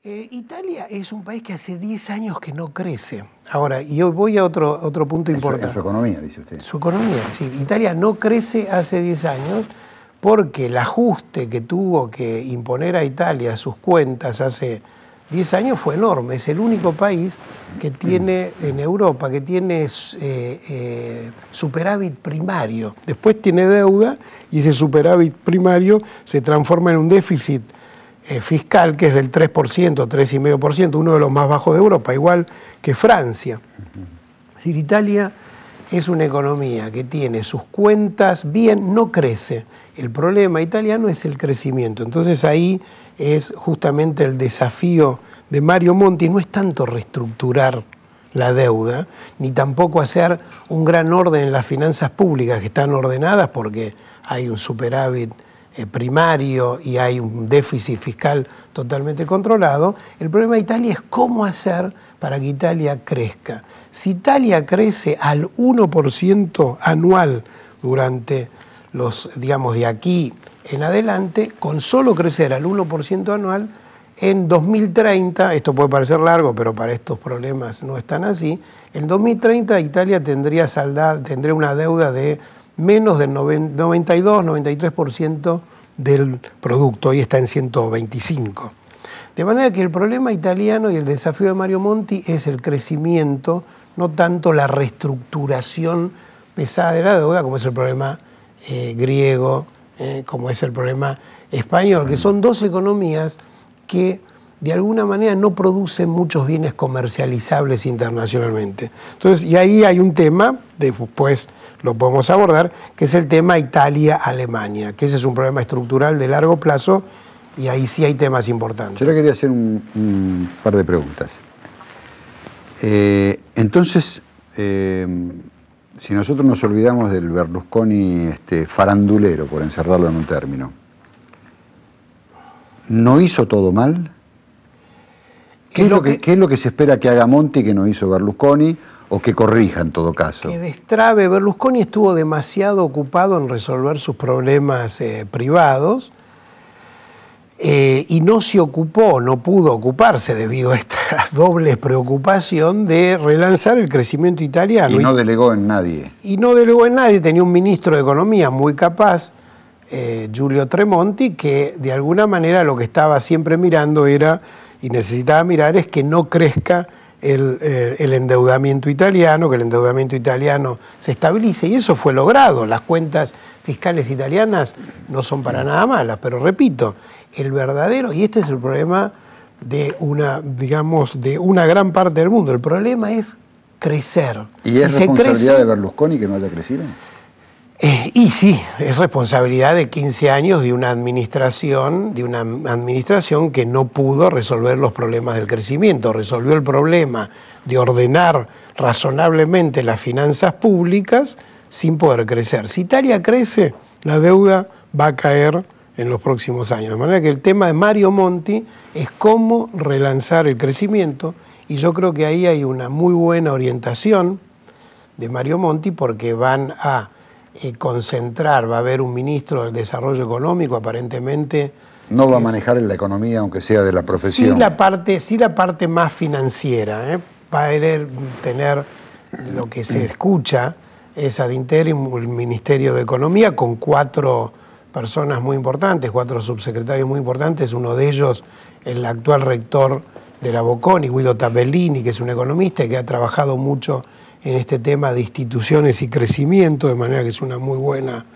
Italia es un país que hace 10 años que no crece. Ahora, y hoy voy a otro punto importante. En su economía, dice usted. Su economía, sí. Italia no crece hace 10 años porque el ajuste que tuvo que imponer a Italia sus cuentas hace 10 años fue enorme. Es el único país que tiene en Europa, que tiene superávit primario. Después tiene deuda y ese superávit primario se transforma en un déficit fiscal que es del 3%, 3,5%, uno de los más bajos de Europa, igual que Francia. Es decir, Italia es una economía que tiene sus cuentas bien, no crece. El problema italiano es el crecimiento. Entonces ahí es justamente el desafío de Mario Monti, no es tanto reestructurar la deuda, ni tampoco hacer un gran orden en las finanzas públicas que están ordenadas porque hay un superávit primario y hay un déficit fiscal totalmente controlado. El problema de Italia es cómo hacer para que Italia crezca. Si Italia crece al 1% anual durante los, digamos, de aquí en adelante, con solo crecer al 1% anual, en 2030, esto puede parecer largo, pero para estos problemas no es tan así, en 2030 Italia tendría una deuda de menos del 92-93% del producto, hoy está en 125. De manera que el problema italiano y el desafío de Mario Monti es el crecimiento, no tanto la reestructuración pesada de la deuda, como es el problema griego, como es el problema español, que son dos economías que de alguna manera no producen muchos bienes comercializables internacionalmente. Entonces, y ahí hay un tema, después lo podemos abordar, que es el tema Italia-Alemania, que ese es un problema estructural de largo plazo y ahí sí hay temas importantes. Yo le quería hacer un par de preguntas. Entonces, si nosotros nos olvidamos del Berlusconi farandulero, por encerrarlo en un término, ¿no hizo todo mal? ¿Qué es lo que se espera que haga Monti que no hizo Berlusconi o que corrija en todo caso? Que destrabe. Berlusconi estuvo demasiado ocupado en resolver sus problemas privados y no se ocupó, no pudo ocuparse debido a esta doble preocupación de relanzar el crecimiento italiano. Y no delegó en nadie. Y no delegó en nadie. Tenía un ministro de Economía muy capaz, Giulio Tremonti, que de alguna manera lo que estaba siempre mirando era, y necesitaba mirar, es que no crezca el endeudamiento italiano, que el endeudamiento italiano se estabilice, y eso fue logrado. Las cuentas fiscales italianas no son para nada malas, pero repito, el verdadero, y este es el problema de una gran parte del mundo, el problema es crecer. ¿Y es responsabilidad de Berlusconi que no haya crecido? Y sí, es responsabilidad de 15 años de una administración que no pudo resolver los problemas del crecimiento. Resolvió el problema de ordenar razonablemente las finanzas públicas sin poder crecer. Si Italia crece, la deuda va a caer en los próximos años. De manera que el tema de Mario Monti es cómo relanzar el crecimiento, y yo creo que ahí hay una muy buena orientación de Mario Monti porque van a concentrar, va a haber un ministro del desarrollo económico aparentemente. No va a manejar en la economía, aunque sea de la profesión. Sí la parte más financiera, va a tener lo que se escucha, es ad interim el Ministerio de Economía con 4 personas muy importantes, 4 subsecretarios muy importantes, uno de ellos el actual rector de la Bocconi, Guido Tabellini, que es un economista y que ha trabajado mucho en este tema de instituciones y crecimiento, de manera que es una muy buena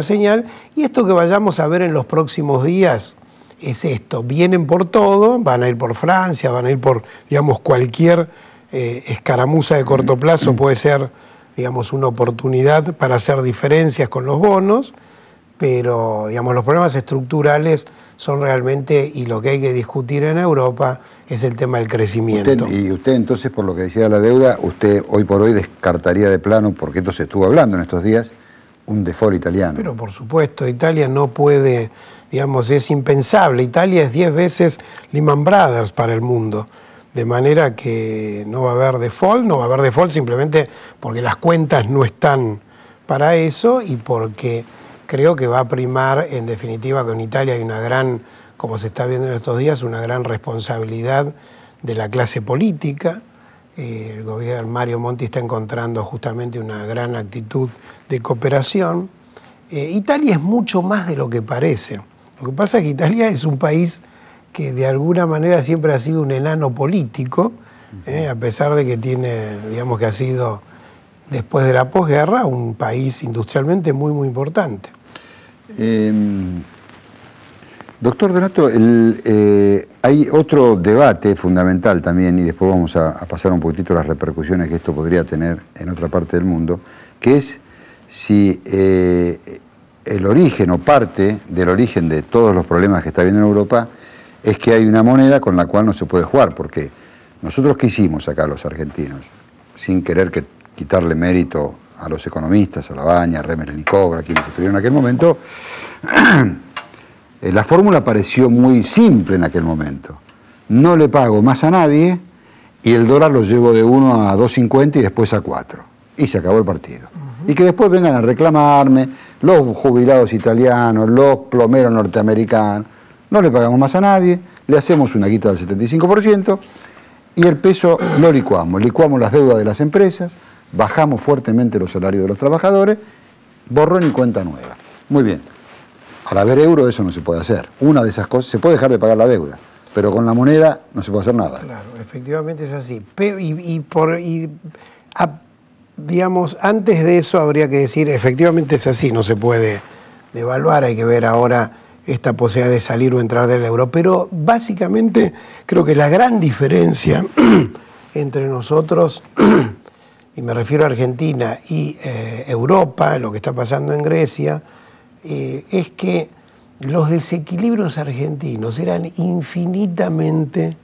señal. Y esto que vayamos a ver en los próximos días es esto: vienen por todo, van a ir por Francia, van a ir por, digamos, cualquier escaramuza de corto plazo puede ser, digamos, una oportunidad para hacer diferencias con los bonos, pero, digamos, los problemas estructurales son realmente, y lo que hay que discutir en Europa es el tema del crecimiento. Y usted entonces, por lo que decía la deuda, usted hoy por hoy descartaría de plano, porque esto se estuvo hablando en estos días, un default italiano. Pero por supuesto, Italia no puede, digamos, es impensable. Italia es 10 veces Lehman Brothers para el mundo. De manera que no va a haber default simplemente porque las cuentas no están para eso y porque creo que va a primar, en definitiva, que en Italia hay una gran como se está viendo en estos días, una gran responsabilidad de la clase política. El gobierno Mario Monti está encontrando justamente una gran actitud de cooperación. Italia es mucho más de lo que parece. Lo que pasa es que Italia es un país que de alguna manera siempre ha sido un enano político, a pesar de que tiene, digamos que ha sido, después de la posguerra, un país industrialmente muy, muy importante. Doctor Donato, hay otro debate fundamental también, y después vamos a pasar un poquitito las repercusiones que esto podría tener en otra parte del mundo, que es si el origen o parte del origen de todos los problemas que está habiendo en Europa es que hay una moneda con la cual no se puede jugar, porque nosotros qué hicimos acá los argentinos, sin querer quitarle mérito a los economistas, a Labaña, a Remer y Cobra, quienes estuvieron en aquel momento, la fórmula pareció muy simple en aquel momento. No le pago más a nadie y el dólar lo llevo de 1 a 2.50 y después a 4. Y se acabó el partido. Y que después vengan a reclamarme los jubilados italianos, los plomeros norteamericanos. No le pagamos más a nadie, le hacemos una quita del 75% y el peso lo licuamos las deudas de las empresas, bajamos fuertemente los salarios de los trabajadores, borrón y cuenta nueva. Muy bien. Al haber euro eso no se puede hacer. Una de esas cosas, se puede dejar de pagar la deuda, pero con la moneda no se puede hacer nada. Claro, efectivamente es así. Digamos, antes de eso habría que decir, efectivamente es así, no se puede devaluar, hay que ver ahora esta posibilidad de salir o entrar del euro. Pero básicamente creo que la gran diferencia entre nosotros, y me refiero a Argentina, y Europa, lo que está pasando en Grecia, es que los desequilibrios argentinos eran infinitamente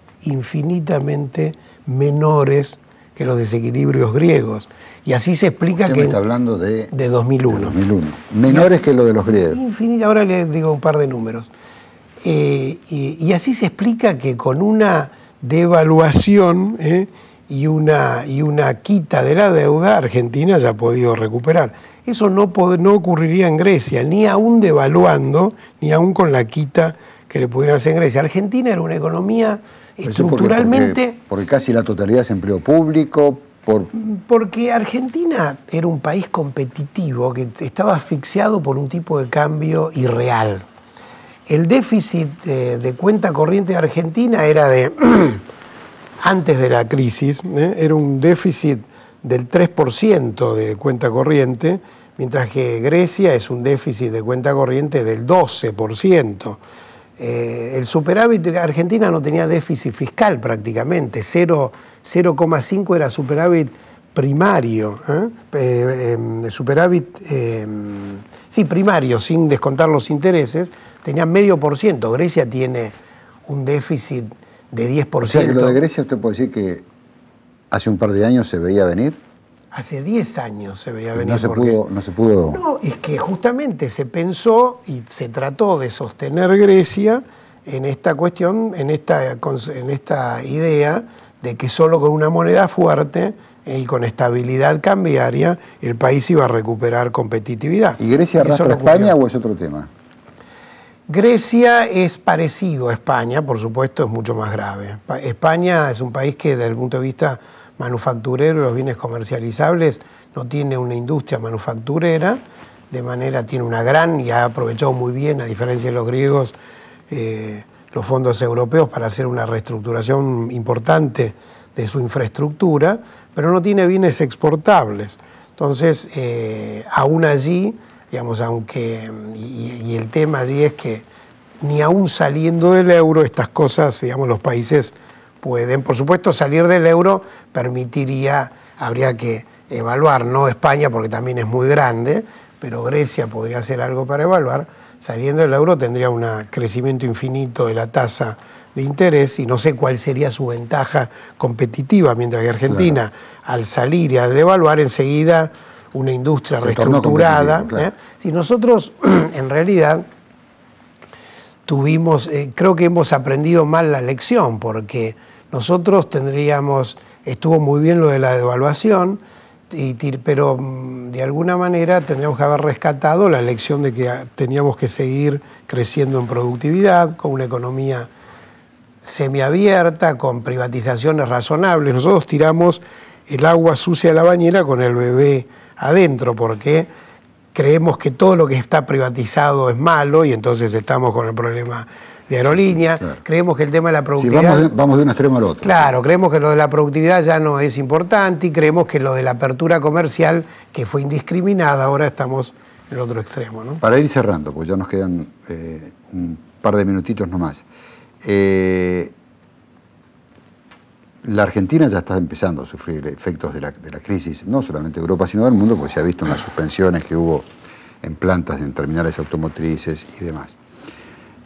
menores que los desequilibrios griegos. Y así se explica Usted que... me está hablando de 2001. De 2001. Menores que lo de los griegos. Ahora les digo un par de números. Y así se explica que con una devaluación y una quita de la deuda, Argentina ya ha podido recuperar. Eso no ocurriría en Grecia, ni aún devaluando, ni aún con la quita que le pudieran hacer en Grecia. Argentina era una economía estructuralmente... Porque casi la totalidad es empleo público. Porque Argentina era un país competitivo que estaba asfixiado por un tipo de cambio irreal. El déficit de cuenta corriente de Argentina era de, antes de la crisis, era un déficit del 3% de cuenta corriente, mientras que Grecia es un déficit de cuenta corriente del 12%. El superávit, Argentina no tenía déficit fiscal prácticamente, 0,5 era superávit primario, primario, sin descontar los intereses, tenía 0,5%. Grecia tiene un déficit de 10%. O sea que lo de Grecia usted puede decir que hace un par de años se veía venir. Hace 10 años se veía venir. No se pudo. No, es que justamente se pensó y se trató de sostener Grecia en esta cuestión, en esta idea de que solo con una moneda fuerte y con estabilidad cambiaria el país iba a recuperar competitividad. ¿Y Grecia arrastra a España o es otro tema? Grecia es parecido a España, por supuesto es mucho más grave. España es un país que desde el punto de vista manufacturero, los bienes comercializables, no tiene una industria manufacturera, de manera tiene una gran, y ha aprovechado muy bien, a diferencia de los griegos, los fondos europeos para hacer una reestructuración importante de su infraestructura, pero no tiene bienes exportables. Entonces, aún allí, digamos, y el tema allí es que ni aún saliendo del euro estas cosas, digamos, los países pueden, por supuesto, salir del euro permitiría, habría que evaluar, no España porque también es muy grande, pero Grecia podría hacer algo para evaluar. Saliendo del euro tendría un crecimiento infinito de la tasa de interés y no sé cuál sería su ventaja competitiva, mientras que Argentina, al salir y al devaluar enseguida una industria reestructurada. Claro. Si nosotros, en realidad, creo que hemos aprendido mal la lección, porque nosotros estuvo muy bien lo de la devaluación, pero de alguna manera tendríamos que haber rescatado la lección de que teníamos que seguir creciendo en productividad, con una economía semiabierta, con privatizaciones razonables. Nosotros tiramos el agua sucia de la bañera con el bebé adentro, porque creemos que todo lo que está privatizado es malo y entonces estamos con el problema de aerolínea. Claro. Creemos que el tema de la productividad... Sí, vamos de un extremo al otro. Claro, creemos que lo de la productividad ya no es importante y creemos que lo de la apertura comercial, que fue indiscriminada, ahora estamos en el otro extremo, ¿no? Para ir cerrando, porque ya nos quedan un par de minutitos nomás. La Argentina ya está empezando a sufrir efectos de la crisis, no solamente de Europa, sino del mundo, porque se ha visto en las suspensiones que hubo en plantas, en terminales automotrices y demás.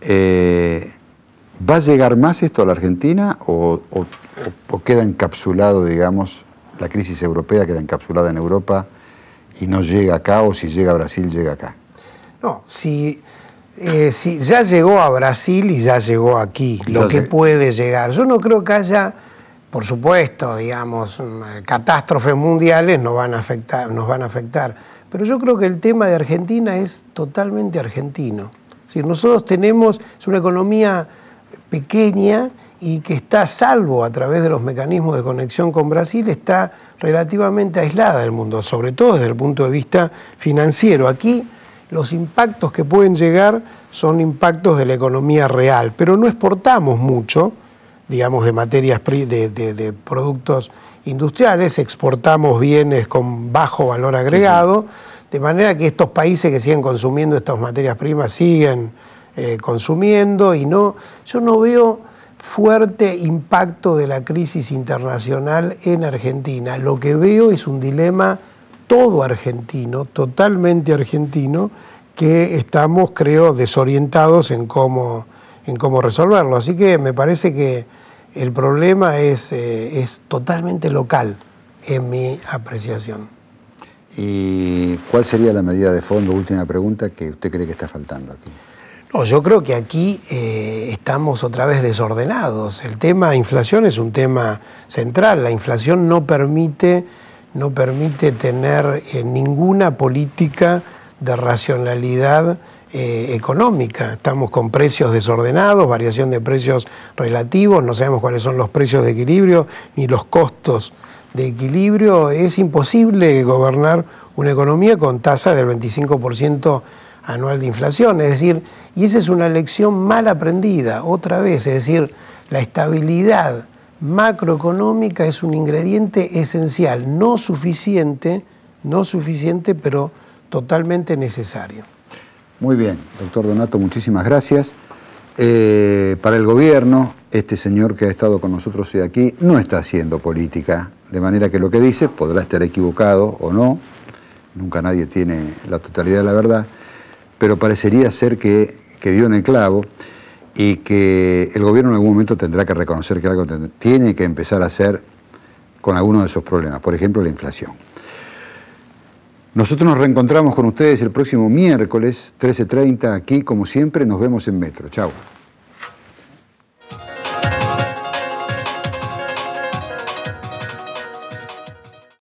¿Va a llegar más esto a la Argentina o queda encapsulado, digamos, la crisis europea queda encapsulada en Europa y no llega acá, o si llega a Brasil, llega acá? No, si ya llegó a Brasil y ya llegó aquí, lo que puede llegar. Yo no creo que haya, por supuesto, digamos, catástrofes mundiales nos van a afectar, pero yo creo que el tema de Argentina es totalmente argentino. Es decir, nosotros es una economía pequeña y que está, salvo a través de los mecanismos de conexión con Brasil, está relativamente aislada del mundo, sobre todo desde el punto de vista financiero. Aquí los impactos que pueden llegar son impactos de la economía real, pero no exportamos mucho, digamos, de materias, de productos industriales, exportamos bienes con bajo valor agregado, de manera que estos países que siguen consumiendo estas materias primas siguen consumiendo, y yo no veo fuerte impacto de la crisis internacional en Argentina. Lo que veo es un dilema todo argentino, totalmente argentino, que estamos, creo, desorientados en cómo resolverlo. Así que me parece que el problema es totalmente local, en mi apreciación. ¿Y cuál sería la medida de fondo, última pregunta, que usted cree que está faltando aquí? No, yo creo que aquí estamos otra vez desordenados. El tema de inflación es un tema central. La inflación no permite tener ninguna política de racionalidad económica. Estamos con precios desordenados, variación de precios relativos, no sabemos cuáles son los precios de equilibrio ni los costos de equilibrio. Es imposible gobernar una economía con tasa del 25% anual de inflación, es decir, y esa es una lección mal aprendida, otra vez, es decir, la estabilidad macroeconómica es un ingrediente esencial, no suficiente, pero totalmente necesario. Muy bien, doctor Donato, muchísimas gracias. Para el gobierno, este señor que ha estado con nosotros hoy aquí no está haciendo política, de manera que lo que dice podrá estar equivocado o no, nunca nadie tiene la totalidad de la verdad, pero parecería ser que dio en el clavo y que el gobierno en algún momento tendrá que reconocer que algo tiene que empezar a hacer con algunos de esos problemas, por ejemplo la inflación. Nosotros nos reencontramos con ustedes el próximo miércoles, 13:30, aquí como siempre, nos vemos en Metro. Chau.